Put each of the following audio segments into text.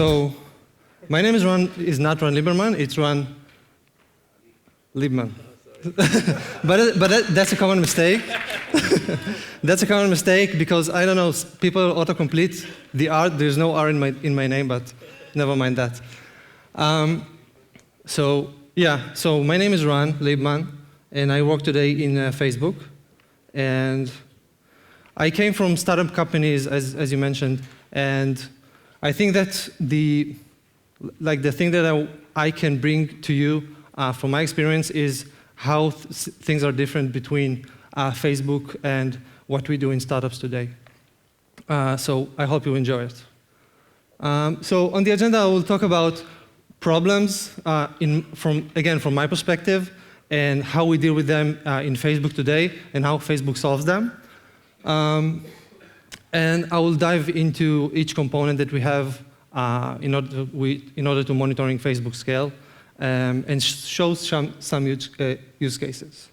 So my name is not Ron Lieberman, it's Ron Liebman. but that's a common mistake. That's a common mistake because, I don't know, people autocomplete the R. There's no R in my name, but never mind that. So my name is Ron Liebman, and I work today in Facebook. And I came from startup companies, as you mentioned, and I think that the thing that I can bring to you from my experience is how things are different between Facebook and what we do in startups today. So I hope you enjoy it. So on the agenda, I will talk about problems from my perspective and how we deal with them in Facebook today and how Facebook solves them. And I will dive into each component that we have in order to monitoring Facebook scale and show some use cases.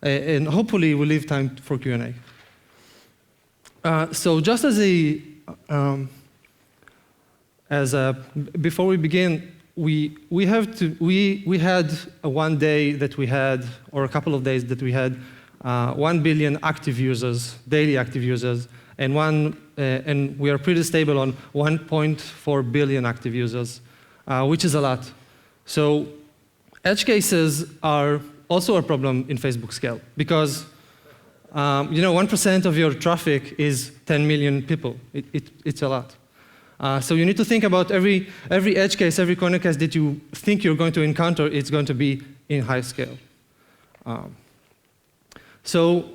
And hopefully we'll leave time for Q&A. So just before we begin, we had one day that we had, or a couple of days that we had 1 billion active users, daily active users, and we are pretty stable on 1.4 billion active users, which is a lot. So edge cases are also a problem in Facebook scale because 1% of your traffic is 10 million people. It's a lot. So you need to think about every edge case, every corner case that you think you're going to encounter, it's going to be in high scale. So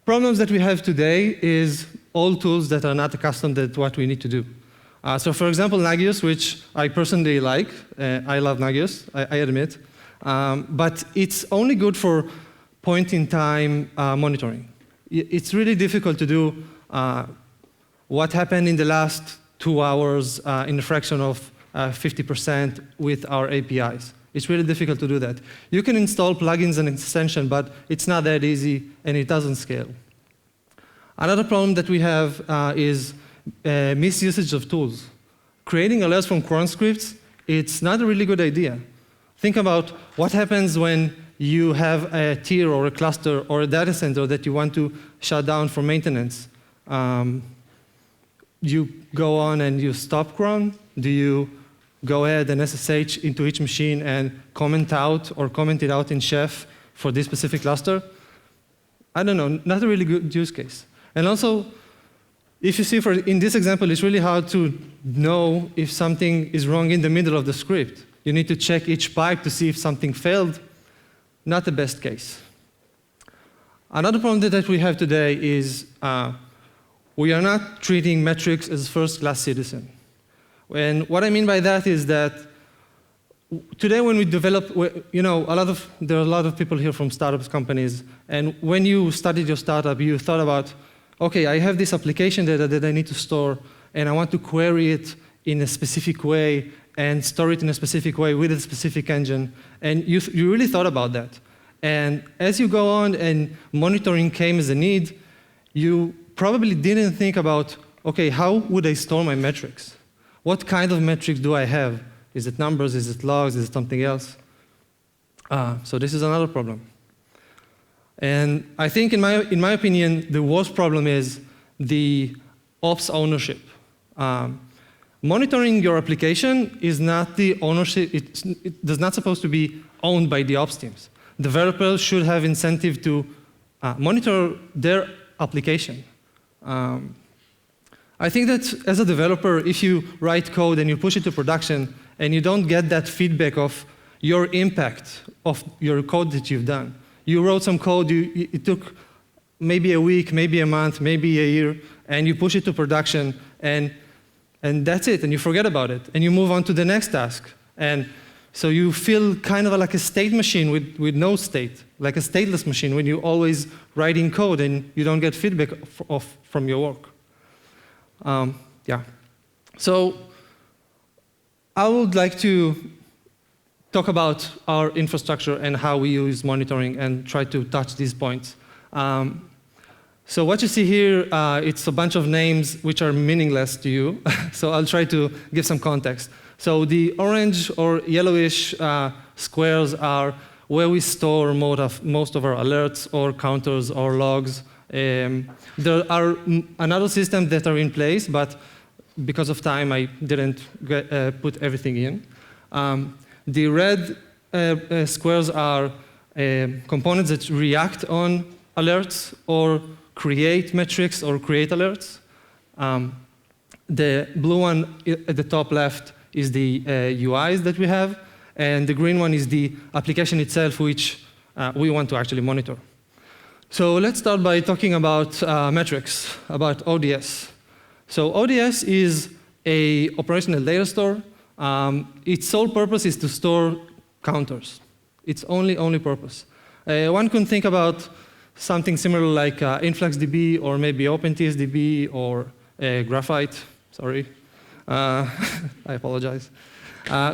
problems that we have today is all tools that are not accustomed to what we need to do. So for example, Nagios, which I personally like. I love Nagios, I admit. But it's only good for point-in-time monitoring. It's really difficult to do what happened in the last 2 hours in a fraction of 50% with our APIs. It's really difficult to do that. You can install plugins and extensions, but it's not that easy, and it doesn't scale. Another problem that we have is misusage of tools. Creating alerts from cron scripts, it's not a really good idea. Think about what happens when you have a tier or a cluster or a data center that you want to shut down for maintenance. You go on and you stop cron? Do you go ahead and SSH into each machine and comment it out in Chef for this specific cluster? I don't know, not a really good use case. And also, if you see in this example, it's really hard to know if something is wrong in the middle of the script. You need to check each pipe to see if something failed. Not the best case. Another problem that we have today is we are not treating metrics as first-class citizen. And what I mean by that is that today when we develop, there are a lot of people here from startups companies, and when you started your startup, you thought about, okay, I have this application data that I need to store, and I want to query it in a specific way and store it in a specific way with a specific engine. And you really thought about that. And as you go on and monitoring came as a need, you probably didn't think about, okay, how would I store my metrics? What kind of metrics do I have? Is it numbers? Is it logs? Is it something else? So this is another problem. And I think, in my opinion, the worst problem is the ops ownership. Monitoring your application is not the ownership. It does not supposed to be owned by the ops teams. Developers should have incentive to monitor their application. I think that as a developer, if you write code and you push it to production and you don't get that feedback of your impact of your code that you've done. You wrote some code, it took maybe a week, maybe a month, maybe a year, and you push it to production, and that's it, and you forget about it, and you move on to the next task. And so you feel kind of like a state machine with no state, like a stateless machine when you're always writing code and you don't get feedback from your work. So I would like to talk about our infrastructure and how we use monitoring and try to touch these points. So what you see here, it's a bunch of names which are meaningless to you. So I'll try to give some context. So the orange or yellowish squares are where we store most of our alerts or counters or logs. There are another systems that are in place, but because of time, I didn't put everything in. The red squares are components that react on alerts or create metrics or create alerts. The blue one at the top left is the UIs that we have, and the green one is the application itself, which we want to actually monitor. So let's start by talking about metrics, about ODS. So ODS is an operational data store. Its sole purpose is to store counters. Its only purpose. One can think about something similar like InfluxDB or maybe OpenTSDB or Graphite. Sorry, I apologize.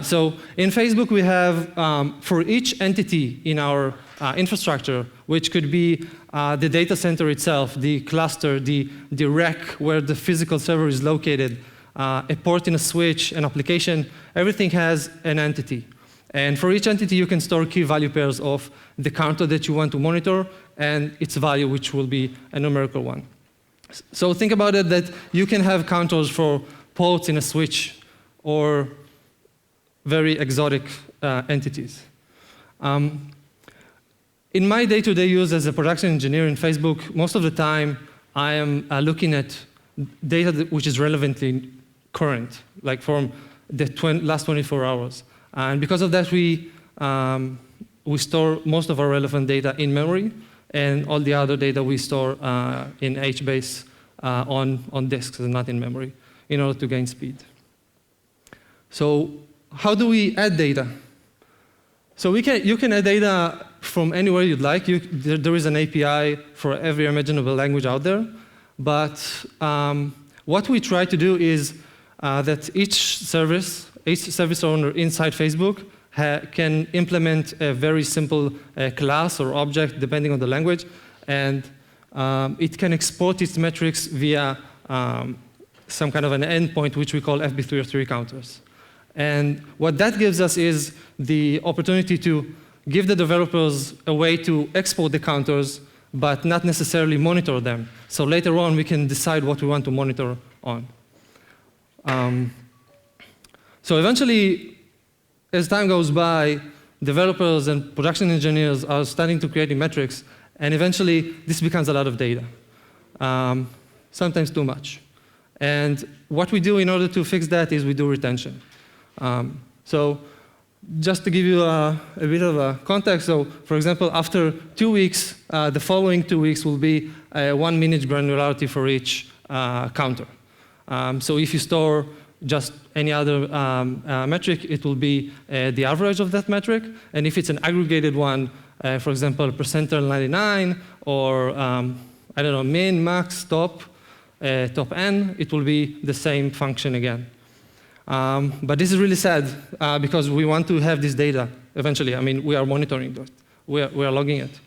So in Facebook, we have, for each entity in our infrastructure, which could be the data center itself, the cluster, the rack where the physical server is located, a port in a switch, an application, everything has an entity. And for each entity, you can store key value pairs of the counter that you want to monitor and its value, which will be a numerical one. So think about it that you can have counters for ports in a switch or very exotic entities. In my day-to-day use as a production engineer in Facebook, most of the time I am looking at data which is relevantly current, like from the last 24 hours. And because of that, we store most of our relevant data in memory, and all the other data we store in HBase on disks and not in memory in order to gain speed. So how do we add data? So you can add data from anywhere you'd like. There is an API for every imaginable language out there. But what we try to do is that each service owner inside Facebook can implement a very simple class or object, depending on the language, and it can export its metrics via some kind of an endpoint, which we call FB303 counters. And what that gives us is the opportunity to give the developers a way to export the counters, but not necessarily monitor them. So later on, we can decide what we want to monitor on. So eventually, as time goes by, developers and production engineers are starting to create metrics, and eventually, this becomes a lot of data, sometimes too much. And what we do in order to fix that is we do retention. So just to give you a bit of a context, so for example, after 2 weeks, the following 2 weeks will be 1 minute granularity for each counter. So if you store just any other metric, it will be the average of that metric. And if it's an aggregated one, for example, percentile 99 or I don't know, min, max, top n, it will be the same function again. But this is really sad because we want to have this data eventually. I mean, we are monitoring it. We are logging it.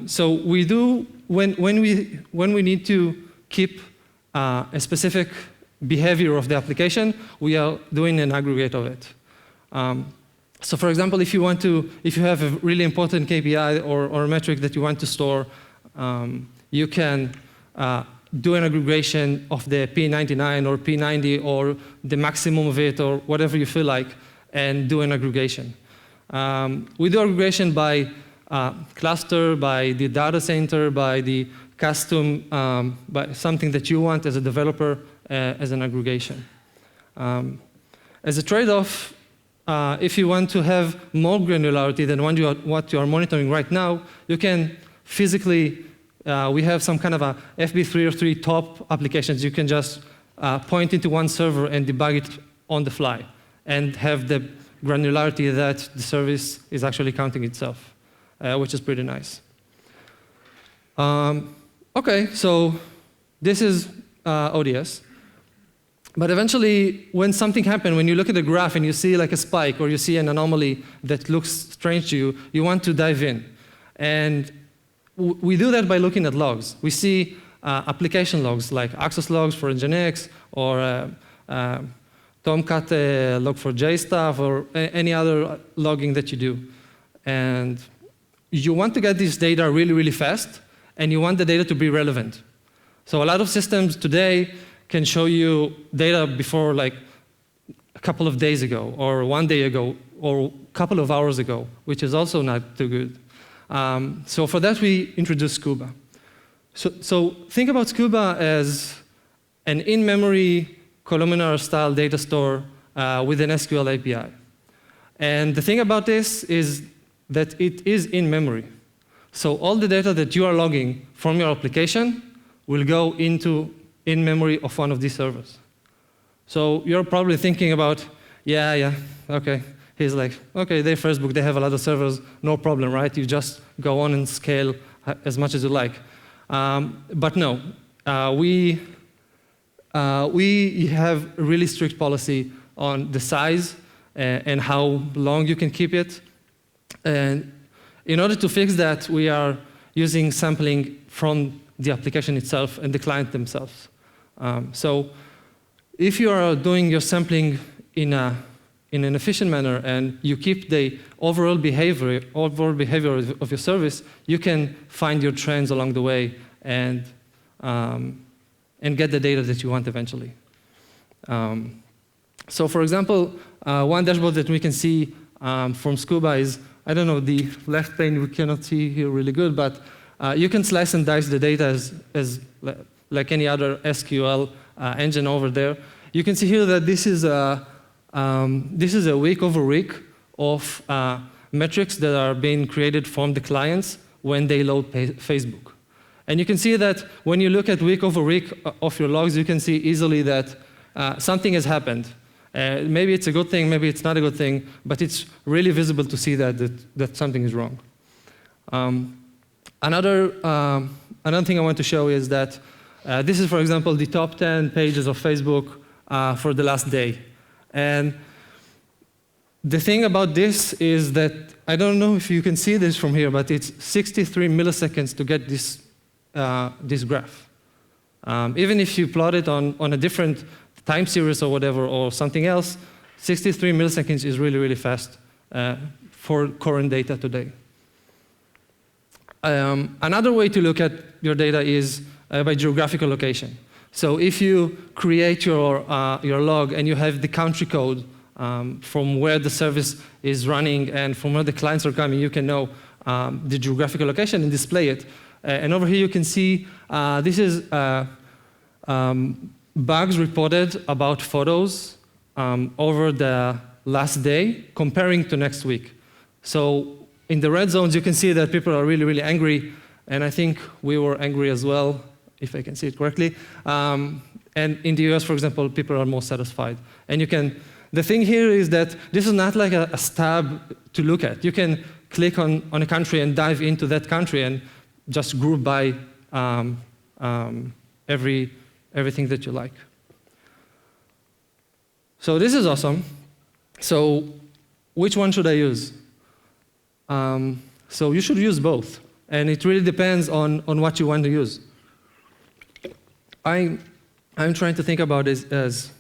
So we do, when we need to keep a specific behavior of the application, we are doing an aggregate of it. So for example, if you have a really important KPI or a metric that you want to store, you can do an aggregation of the P99 or P90 or the maximum of it or whatever you feel like, and do an aggregation. We do aggregation by cluster, by the data center, by the custom, by something that you want as a developer as an aggregation. As a trade-off, if you want to have more granularity than what you are monitoring right now, you can physically, we have some kind of a FB303 top applications. You can just point into one server and debug it on the fly and have the granularity that the service is actually counting itself, which is pretty nice. OK, so this is ODS. But eventually, when something happens, when you look at the graph and you see like a spike or you see an anomaly that looks strange to you, you want to dive in. And we do that by looking at logs. We see application logs like access logs for Nginx or Tomcat log for JStuff or any other logging that you do. And you want to get this data really, really fast, and you want the data to be relevant. So a lot of systems today can show you data before like a couple of days ago, or 1 day ago, or a couple of hours ago, which is also not too good. So for that, we introduced Cuba. So think about Cuba as an in-memory columnar-style data store with an SQL API. And the thing about this is that it is in memory. So all the data that you are logging from your application will go into in-memory of one of these servers. So you're probably thinking about, yeah, okay. He's like, okay, they're Facebook, they have a lot of servers, no problem, right? You just go on and scale as much as you like. But no, we have a really strict policy on the size and how long you can keep it. And in order to fix that, we are using sampling from the application itself and the client themselves. So if you are doing your sampling in an efficient manner and you keep the overall behavior of your service, you can find your trends along the way and get the data that you want eventually. So for example, one dashboard that we can see from Scuba is, I don't know, the left pane we cannot see here really good, but you can slice and dice the data as like any other SQL engine over there. You can see here that this is a week over week of metrics that are being created from the clients when they load Facebook. And you can see that when you look at week over week of your logs, you can see easily that something has happened. Maybe it's a good thing, maybe it's not a good thing, but it's really visible to see that something is wrong. Another thing I want to show is that this is, for example, the top 10 pages of Facebook for the last day. And the thing about this is that, I don't know if you can see this from here, but it's 63 milliseconds to get this graph. Even if you plot it on a different time series or whatever, or something else, 63 milliseconds is really, really fast for current data today. Another way to look at your data is by geographical location. So if you create your log and you have the country code from where the service is running and from where the clients are coming, you can know the geographical location and display it. And over here you can see this is bugs reported about photos over the last day comparing to next week. So in the red zones, you can see that people are really, really angry. And I think we were angry as well, if I can see it correctly. And in the US, for example, people are more satisfied. And you can, the thing here is that this is not like a stab to look at. You can click on a country and dive into that country and just group by everything that you like. So this is awesome. So which one should I use? So you should use both. And it really depends on what you want to use. I'm trying to think about it as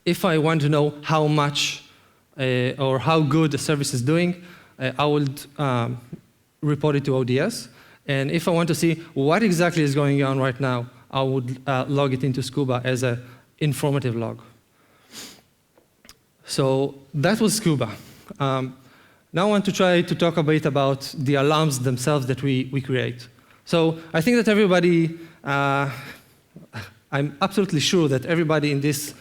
if I want to know how much or how good the service is doing, I would report it to ODS. And if I want to see what exactly is going on right now, I would log it into Scuba as an informative log. So that was Scuba. Now I want to try to talk a bit about the alarms themselves that we create. So I think that everybody, I'm absolutely sure that everybody in this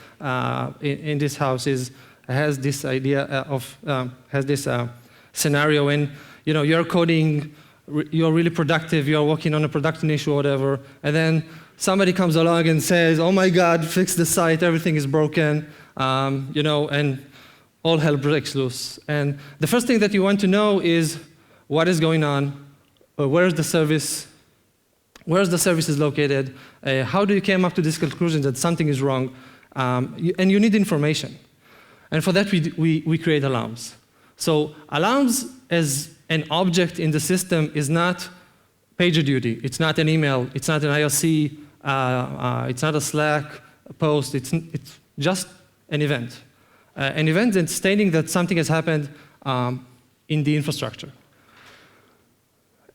house has this idea of, has this scenario when you're coding, you're really productive, you're working on a production issue or whatever, and then somebody comes along and says, oh my God, fix the site, everything is broken, and all hell breaks loose. And the first thing that you want to know is what is going on, where's the service is located, how do you come up to this conclusion that something is wrong, and you need information. And for that, we create alarms. So alarms as an object in the system is not PagerDuty. It's not an email. It's not an IRC. It's not a Slack post. It's just an event. An event that's stating that something has happened in the infrastructure.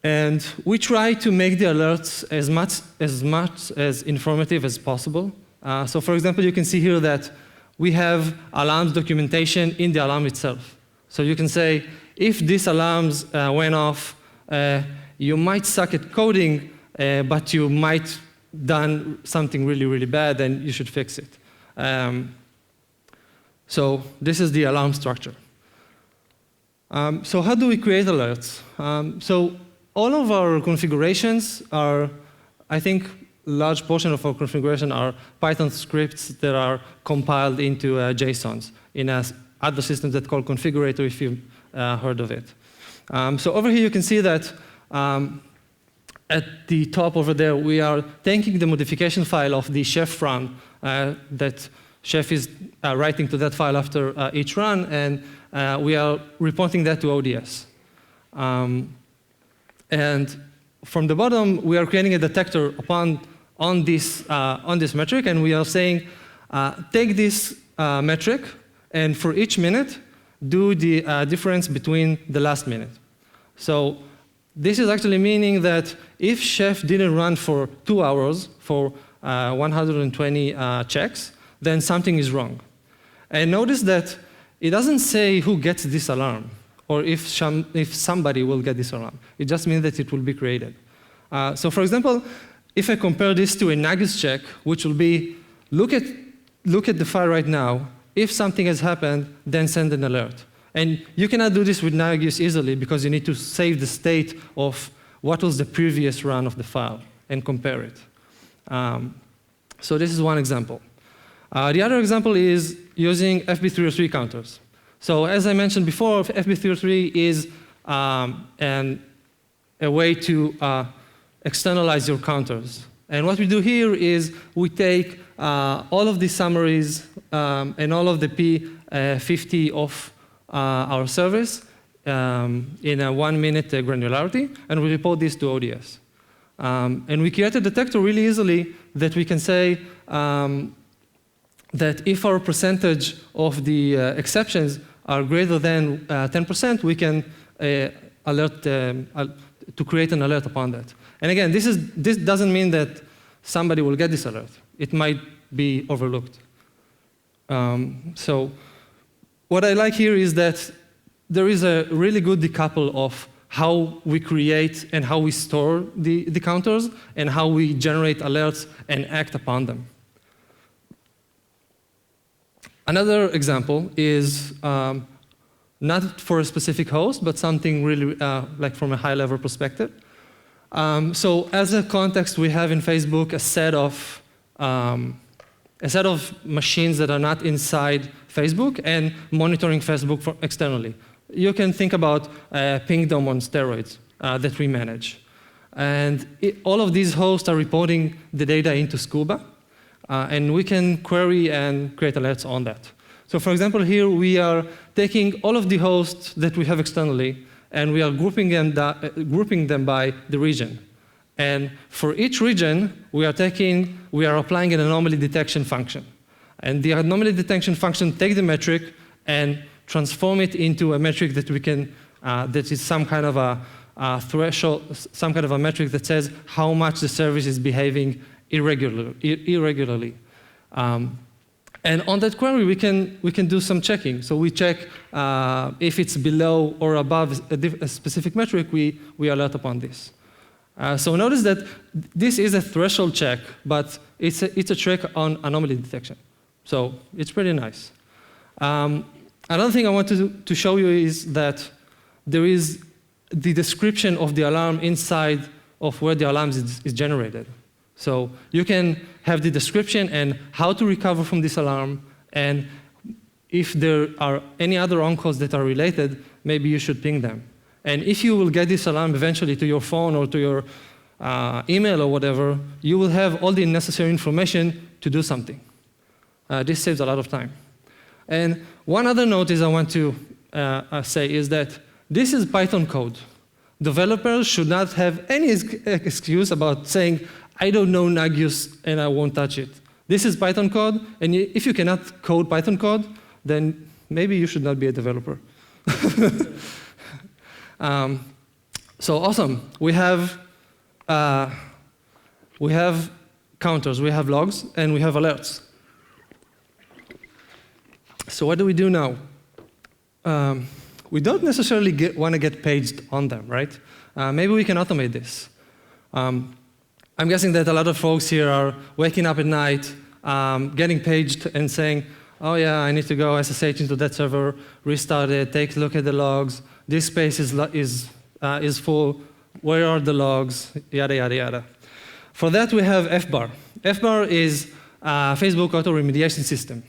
And we try to make the alerts as much as informative as possible. So for example, you can see here that we have alarms documentation in the alarm itself. So you can say, if these alarms went off, you might suck at coding, but you might done something really, really bad, and you should fix it. So this is the alarm structure. So how do we create alerts? So all of our configurations are, I think, large portion of our configuration are Python scripts that are compiled into JSONs in other systems that call configurator, if you've heard of it. So over here you can see that at the top over there, we are taking the modification file of the chef run that chef is writing to that file after each run, and we are reporting that to ODS. And from the bottom, we are creating a detector on this metric, and we are saying, take this metric, and for each minute, do the difference between the last minute. So this is actually meaning that if chef didn't run for 2 hours for 120 checks, then something is wrong. And notice that it doesn't say who gets this alarm, or if somebody will get this alarm. It just means that it will be created. So for example, if I compare this to a Nagios check, which will be, look at the file right now. If something has happened, then send an alert. And you cannot do this with Nagios easily because you need to save the state of what was the previous run of the file and compare it. So this is one example. The other example is using FB303 counters. So as I mentioned before, FB303 is a way to externalize your counters. And what we do here is we take all of the summaries and all of the P50 of our service in a 1-minute granularity, and we report this to ODS. And we create a detector really easily that we can say that if our percentage of the exceptions are greater than 10%, we can alert to create an alert upon that. And again, this doesn't mean that somebody will get this alert. It might be overlooked. So what I like here is that there is a really good decouple of how we create and how we store the counters and how we generate alerts and act upon them. Another example is not for a specific host, but something really like from a high-level perspective. So as a context, we have in Facebook a set of machines that are not inside Facebook and monitoring Facebook externally. You can think about Pingdom on steroids that we manage. And all of these hosts are reporting the data into Cuba, and we can query and create alerts on that. So for example, here we are taking all of the hosts that we have externally, and we are grouping them by the region. And for each region, we are applying an anomaly detection function. And the anomaly detection function takes the metric and transform it into a metric that we can, that is some kind of a threshold, some kind of a metric that says how much the service is behaving irregularly. And on that query, we can do some checking. So we check if it's below or above a specific metric, we alert upon this. So notice that this is a threshold check, but it's a check on anomaly detection. So it's pretty nice. Another thing I want to show you is that there is the description of the alarm inside of where the alarm is generated. So you can have the description and how to recover from this alarm, and if there are any other on-calls that are related, maybe you should ping them. And if you will get this alarm eventually to your phone or to your email or whatever, you will have all the necessary information to do something. This saves a lot of time. And one other notice I want to say is that this is Python code. developers should not have any excuse about saying, I don't know Nagios and I won't touch it. This is Python code, and if you cannot code Python code, then maybe you should not be a developer. So awesome. We have counters, we have logs, and we have alerts. So what do we do now? We don't necessarily want to get paged on them, right? Maybe we can automate this. I'm guessing that a lot of folks here are waking up at night, getting paged and saying, oh yeah, I need to go SSH into that server, restart it, take a look at the logs, this space is full, where are the logs, yada, yada, yada. For that, we have FBAR. FBAR is a Facebook auto remediation system.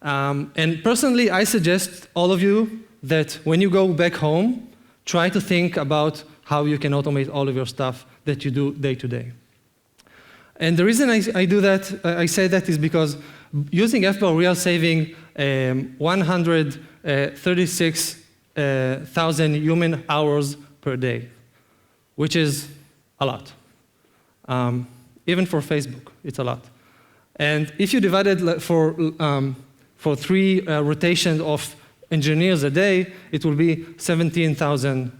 And personally, I suggest all of you that when you go back home, try to think about how you can automate all of your stuff that you do day to day. And the reason I do that, I say that is because using FBAR, we are saving 136,000 human hours per day, which is a lot. Even for Facebook, it's a lot. And if you divide it for 3 rotations of engineers a day, it will be 17,000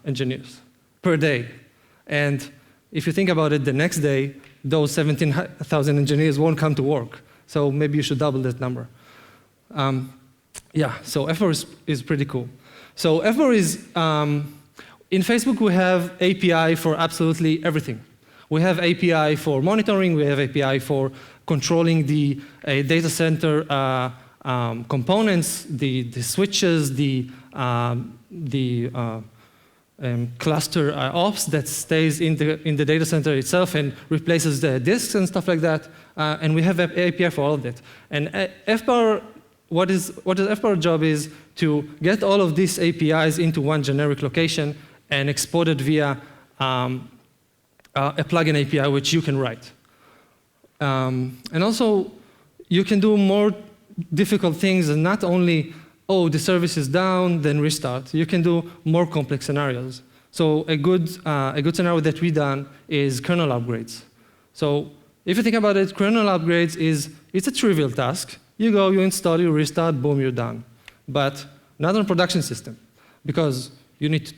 engineers per day. And if you think about it, the next day, those 17,000 engineers won't come to work. So maybe you should double that number. Yeah, so FBAR is pretty cool. So FBAR is, in Facebook, we have API for absolutely everything. We have API for monitoring, we have API for controlling the data center components, the switches, the cluster ops that stays in the data center itself and replaces the disks and stuff like that. And we have API for all of that. And FBAR, what is FBAR job is to get all of these APIs into one generic location and export it via a plugin API which you can write. And also, you can do more difficult things and not only, oh, the service is down, then restart. You can do more complex scenarios. So a good scenario that we done is kernel upgrades. So if you think about it, kernel upgrades it's a trivial task. You go, you install, you restart, boom, you're done. But not on a production system, because you need to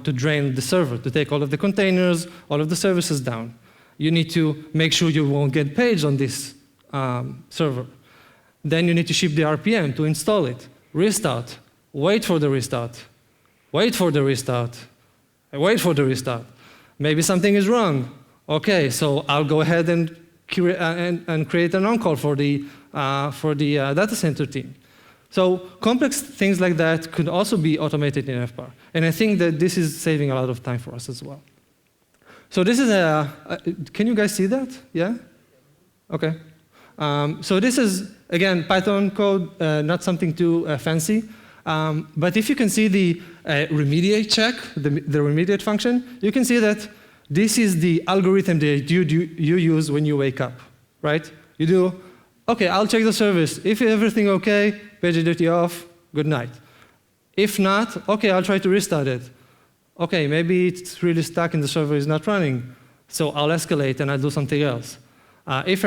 to drain the server, to take all of the containers, all of the services down. You need to make sure you won't get paged on this server. Then you need to ship the RPM to install it. Restart, wait for the restart, wait for the restart, wait for the restart. Maybe something is wrong. Okay, so I'll go ahead and create an on-call for the data center team. So complex things like that could also be automated in FBAR. And I think that this is saving a lot of time for us as well. So this is can you guys see that? Yeah? Okay. So this is, again, Python code, not something too fancy. But if you can see the remediate check, the remediate function, you can see that this is the algorithm that you use when you wake up, right? You do, okay, I'll check the service. If everything okay, PagerDuty off, good night. If not, okay, I'll try to restart it. Okay, maybe it's really stuck and the server is not running. So I'll escalate and I'll do something else. If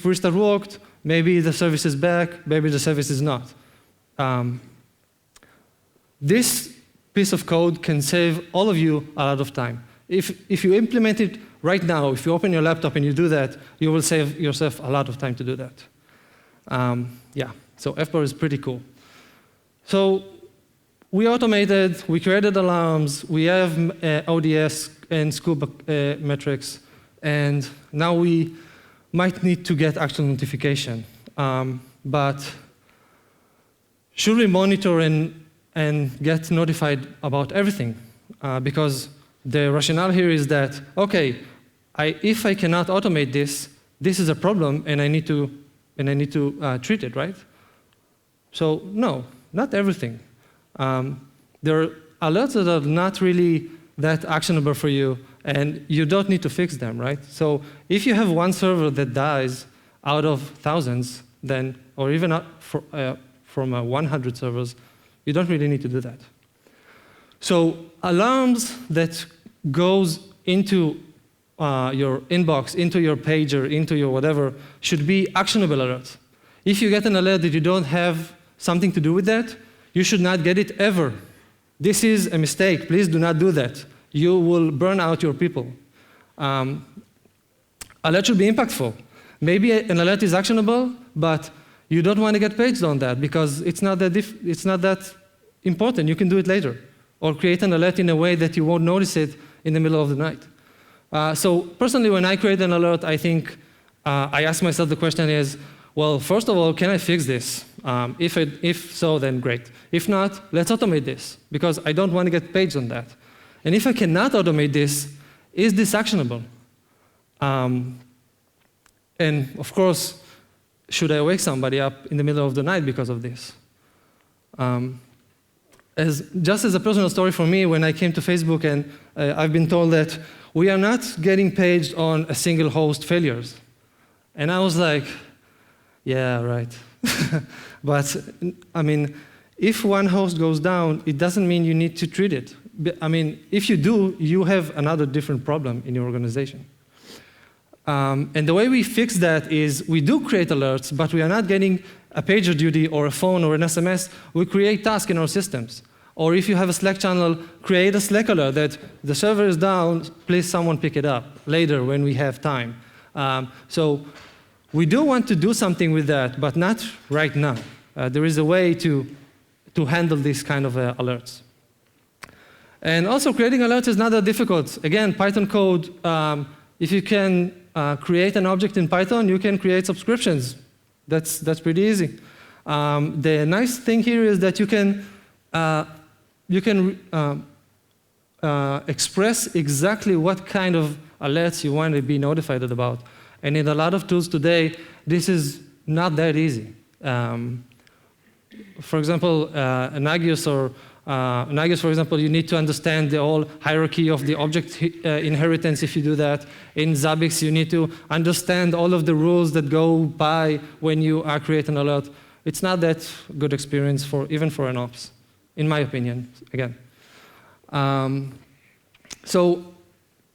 restart worked, maybe the service is back, maybe the service is not. This piece of code can save all of you a lot of time. If you implement it right now, if you open your laptop and you do that, you will save yourself a lot of time to do that. Yeah, so FBAR is pretty cool. So we automated, we created alarms, we have ODS and Cuba metrics, and now we might need to get actual notification. But should we monitor and get notified about everything? Because the rationale here is that, okay, if I cannot automate this, this is a problem, and I need to treat it, right? So no, not everything. There are alerts that are not really that actionable for you, and you don't need to fix them, right? So if you have one server that dies out of thousands, then, or even from 100 servers, you don't really need to do that. So alarms that goes into your inbox, into your pager, into your whatever, should be actionable alerts. If you get an alert that you don't have something to do with that, you should not get it ever. This is a mistake. Please do not do that. You will burn out your people. Alert should be impactful. Maybe an alert is actionable, but you don't want to get paged on that because it's not that important. You can do it later. Or create an alert in a way that you won't notice it in the middle of the night. So personally, when I create an alert, I think I ask myself the question is, well, first of all, can I fix this? If so, then great. If not, let's automate this, because I don't want to get paged on that. And if I cannot automate this, is this actionable? And of course, should I wake somebody up in the middle of the night because of this? Just as a personal story for me, when I came to Facebook and I've been told that we are not getting paged on a single host failures. And I was like, yeah, right. But I mean, if one host goes down, it doesn't mean you need to treat it. I mean, if you do, you have another different problem in your organization. And the way we fix that is we do create alerts, but we are not getting a pager duty or a phone or an SMS. We create tasks in our systems. Or if you have a Slack channel, create a Slack alert that the server is down, please someone pick it up later when we have time. So we do want to do something with that, but not right now. There is a way to handle these kind of alerts. And also creating alerts is not that difficult. Again, Python code, if you can create an object in Python, you can create subscriptions. That's pretty easy. The nice thing here is that you can express exactly what kind of alerts you want to be notified about. And in a lot of tools today, this is not that easy. For example, Nagios, for example, you need to understand the whole hierarchy of the object inheritance if you do that. In Zabbix, you need to understand all of the rules that go by when you create an alert. It's not that good experience even for an ops, in my opinion, again. So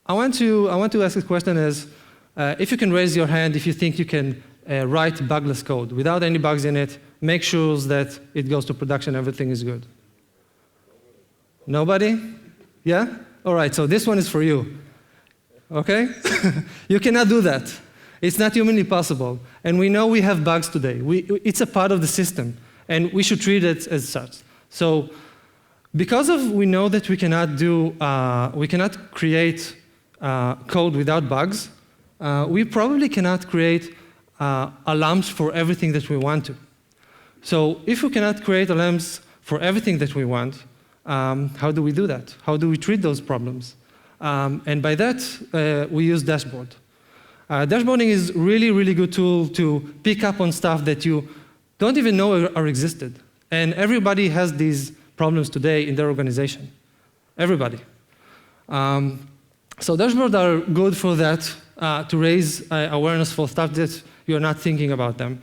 I want to ask a question is, if you can raise your hand if you think you can write bugless code without any bugs in it, make sure that it goes to production, everything is good. Nobody? Yeah? All right, so this one is for you. Okay? You cannot do that. It's not humanly possible. And we know we have bugs today. It's a part of the system, and we should treat it as such. So because we know that we cannot create code without bugs, we probably cannot create alarms for everything that we want to. So if we cannot create alarms for everything that we want, how do we do that? How do we treat those problems? And by that, we use dashboard. Dashboarding is really, really good tool to pick up on stuff that you don't even know are existed. And everybody has these problems today in their organization. Everybody. So dashboards are good for that, to raise awareness for stuff that you're not thinking about them.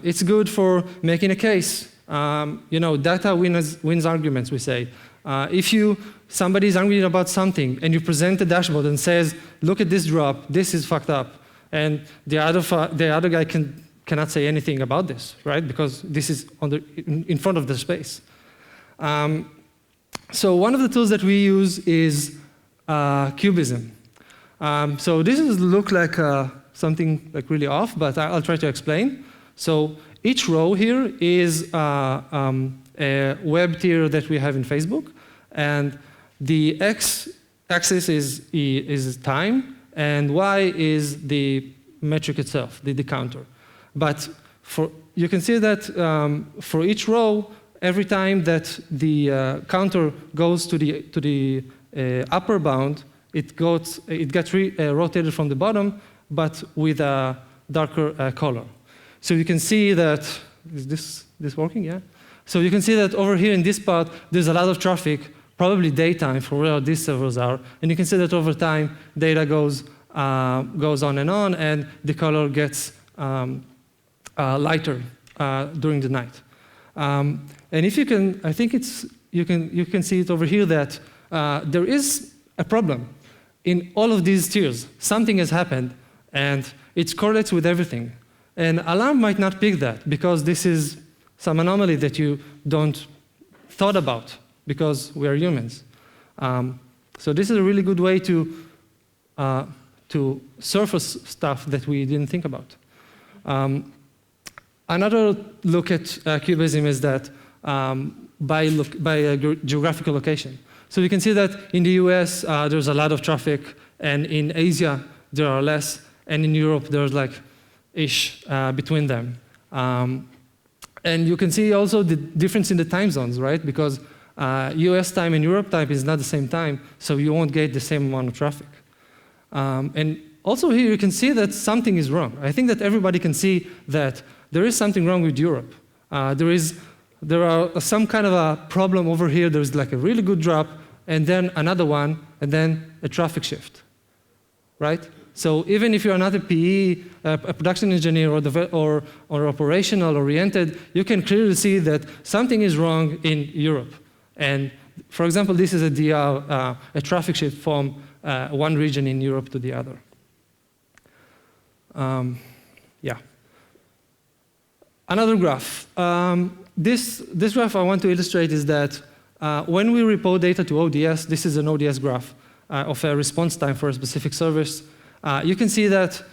It's good for making a case. Data wins arguments, we say. If somebody is arguing about something and you present a dashboard and says, look at this drop, this is fucked up, and the other guy cannot say anything about this, right? Because this is in front of the space. So one of the tools that we use is Cubism. So this looks like something like really off, but I'll try to explain. So each row here is a web tier that we have in Facebook, and the x-axis is time, and y is the metric itself, the counter. But you can see that for each row, every time that the counter goes to the upper bound, it gets rotated from the bottom, but with a darker color. So you can see that, is this working? Yeah? So you can see that over here in this part, there's a lot of traffic, probably daytime for where these servers are. And you can see that over time, data goes on, and the color gets lighter during the night. And if you can, I think you can see it over here that there is a problem in all of these tiers. Something has happened, and it correlates with everything. And alarm might not pick that because this is some anomaly that you don't thought about because we are humans. So this is a really good way to surface stuff that we didn't think about. Another look at Cubism is that by geographical location. So you can see that in the US, there's a lot of traffic, and in Asia, there are less, and in Europe, there's like ish between them. And you can see also the difference in the time zones, right? Because US time and Europe time is not the same time, so you won't get the same amount of traffic. And also here, you can see that something is wrong. I think that everybody can see that there is something wrong with Europe. There are some kind of a problem over here. There's like a really good drop, and then another one, and then a traffic shift, right? So even if you're not a PE, a production engineer, or operational oriented, you can clearly see that something is wrong in Europe. And for example, this is a DR, a traffic shift from one region in Europe to the other. Yeah. Another graph. This graph I want to illustrate is that when we report data to ODS, this is an ODS graph of a response time for a specific service. You can see that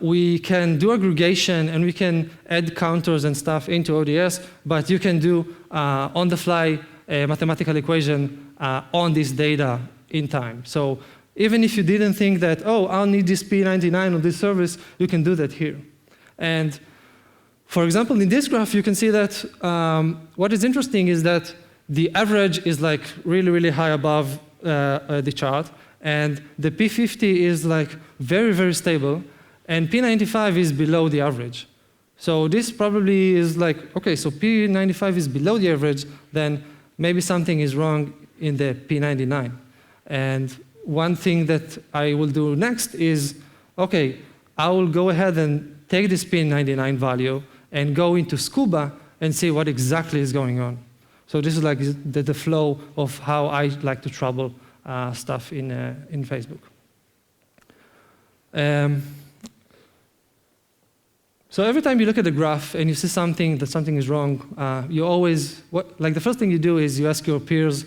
we can do aggregation and we can add counters and stuff into ODS, but you can do on the fly a mathematical equation on this data in time. So even if you didn't think that, oh, I'll need this P99 on this service, you can do that here. And for example, in this graph, you can see that what is interesting is that the average is like really, really high above the chart, and the P50 is like very, very stable, and P95 is below the average. So this probably is like, okay, so P95 is below the average, then maybe something is wrong in the P99. And one thing that I will do next is, okay, I will go ahead and take this P99 value and go into Cuba and see what exactly is going on. So this is like the flow of how I like to trouble stuff in Facebook. So every time you look at the graph and you see something that something is wrong, you always, like the first thing you do is you ask your peers,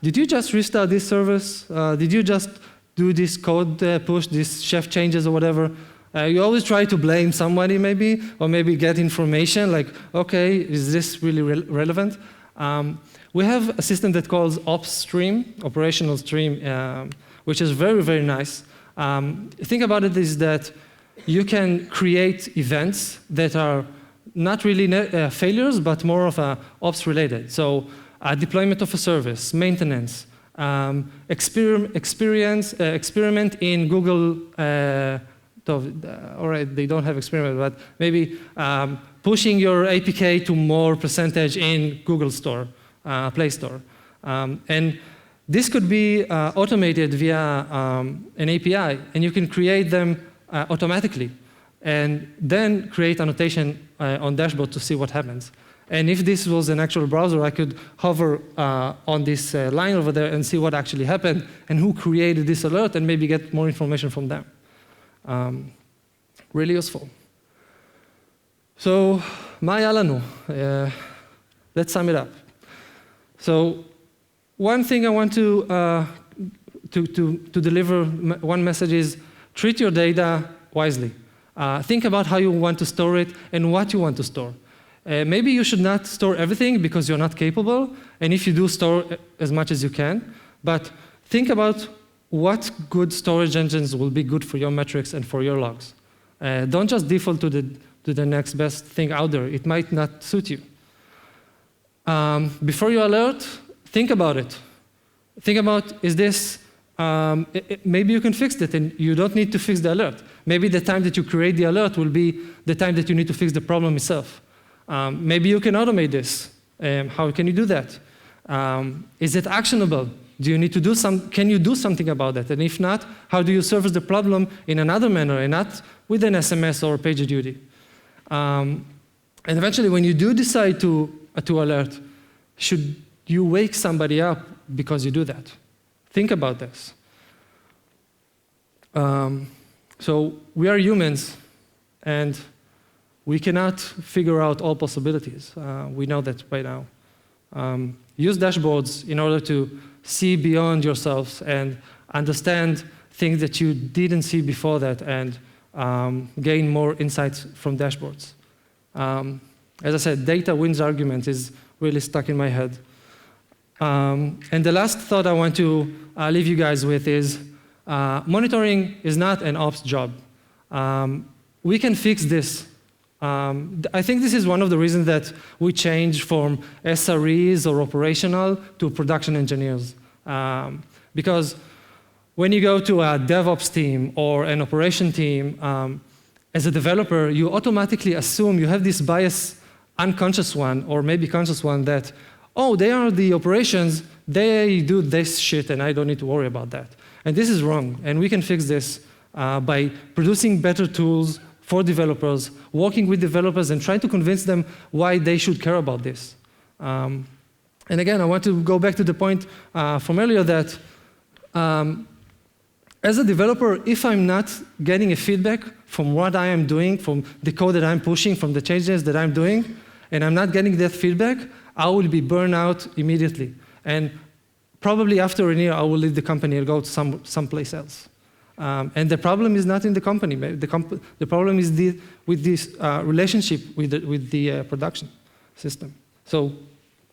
did you just restart this service? Did you just do this code push, this chef changes or whatever? You always try to blame somebody maybe, or maybe get information like, okay, is this really relevant? We have a system that calls Upstream, operational stream, which is very, very nice. Think about it is that you can create events that are not really failures, but more of a ops related. So deployment of a service, maintenance, experiment in Google. All right, they don't have experiment, but maybe pushing your APK to more percentage in Google Store, Play Store. And this could be automated via an API, and you can create them automatically, and then create annotation on dashboard to see what happens. And if this was an actual browser, I could hover on this line over there and see what actually happened and who created this alert, and maybe get more information from them. Really useful. So, מה היה לנו? Let's sum it up. So, one thing I want to deliver, one message is, treat your data wisely. Think about how you want to store it and what you want to store. Maybe you should not store everything because you're not capable, and if you do, store as much as you can. But think about what good storage engines will be good for your metrics and for your logs. Don't just default to the next best thing out there. It might not suit you. Before you alert, think about it. Think about, is this, maybe you can fix it and you don't need to fix the alert. Maybe the time that you create the alert will be the time that you need to fix the problem itself. Maybe you can automate this. How can you do that? Is it actionable? Do you need to do can you do something about that? And if not, how do you service the problem in another manner and not with an SMS or PagerDuty? And eventually, when you do decide to alert, you wake somebody up because you do that. Think about this. So we are humans, and we cannot figure out all possibilities. We know that by now. Use dashboards in order to see beyond yourselves and understand things that you didn't see before that, and gain more insights from dashboards. As I said, data wins argument is really stuck in my head. And the last thought I want to leave you guys with is monitoring is not an ops job. We can fix this. I think this is one of the reasons that we changed from SREs or operational to production engineers. Because when you go to a DevOps team or an operation team, as a developer, you automatically assume you have this bias, unconscious one, or maybe conscious one, that, oh, they are the operations, they do this shit, and I don't need to worry about that. And this is wrong, and we can fix this by producing better tools for developers, working with developers, and trying to convince them why they should care about this. And again, I want to go back to the point from earlier that as a developer, if I'm not getting a feedback from what I am doing, from the code that I'm pushing, from the changes that I'm doing, and I'm not getting that feedback, I will be burned out immediately. And probably after a year, I will leave the company and go to someplace else. And the problem is not in the company. The problem is with this relationship with the production system. So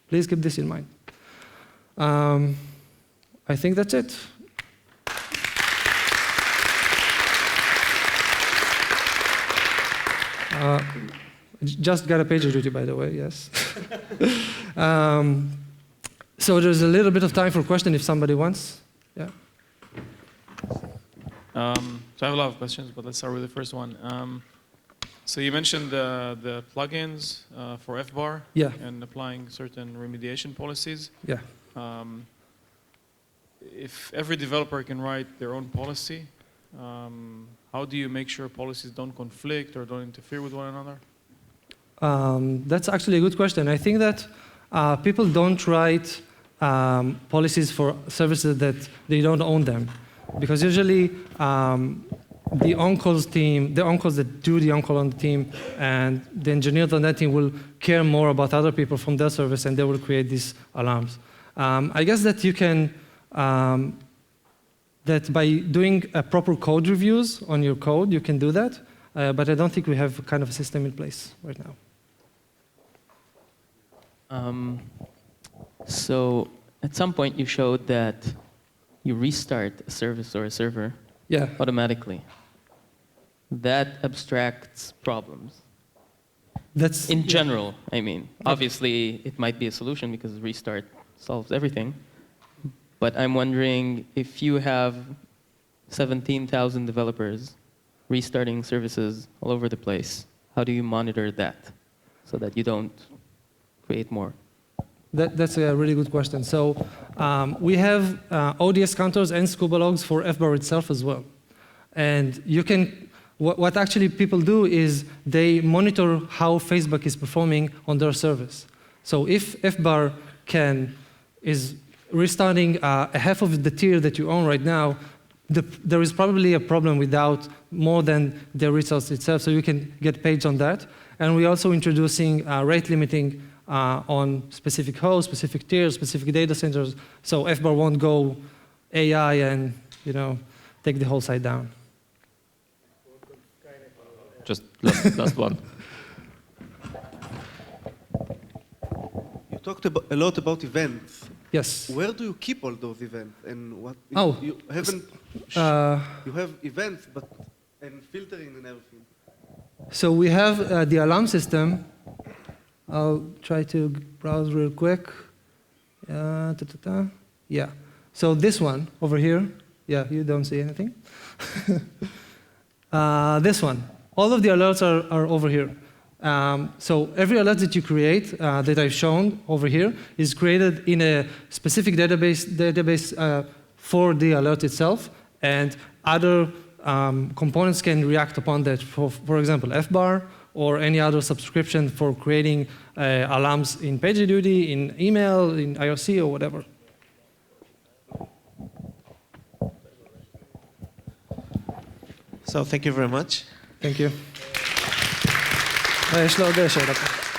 please keep this in mind. I think that's it. Just got a PagerDuty, by the way, yes. So there's a little bit of time for question if somebody wants. Yeah. So I have a lot of questions, but let's start with the first one. So you mentioned the plugins for FBAR, yeah, and applying certain remediation policies. Yeah. If every developer can write their own policy, how do you make sure policies don't conflict or don't interfere with one another? That's actually a good question. I think that people don't write policies for services that they don't own them. Because usually the on-calls team, the on-calls that do the on-call on the team, and the engineers on that team will care more about other people from their service, and they will create these alarms. I guess that you can, that by doing proper code reviews on your code, you can do that. But I don't think we have kind of a system in place right now. So at some point you showed that you restart a service or a server automatically. That abstracts problems. That's in general, I mean. Obviously, it might be a solution because restart solves everything. But I'm wondering if you have 17,000 developers restarting services all over the place, how do you monitor that so that you don't create more? That's a really good question. So we have ODS counters and scuba logs for FBAR itself as well. And you can, what actually people do is they monitor how Facebook is performing on their service. So if FBAR is restarting a half of the tier that you own right now, there is probably a problem without more than the resource itself, so you can get paid on that. And we're also introducing rate limiting on specific hosts, specific tiers, specific data centers, so FBAR won't go AI and take the whole site down. Just last one. You talked a lot about events. Yes. Where do you keep all those events? And what you haven't? You have events, and filtering and everything. So we have the alarm system. I'll try to browse real quick. Yeah. So this one over here. Yeah, you don't see anything. This one. All of the alerts are over here. So every alert that you create that I've shown over here is created in a specific database for the alert itself, and other components can react upon that. For example, FBAR or any other subscription for creating alarms in PagerDuty, in email, in IRC, or whatever. So thank you very much. Thank you. יש לו עוד שאלה.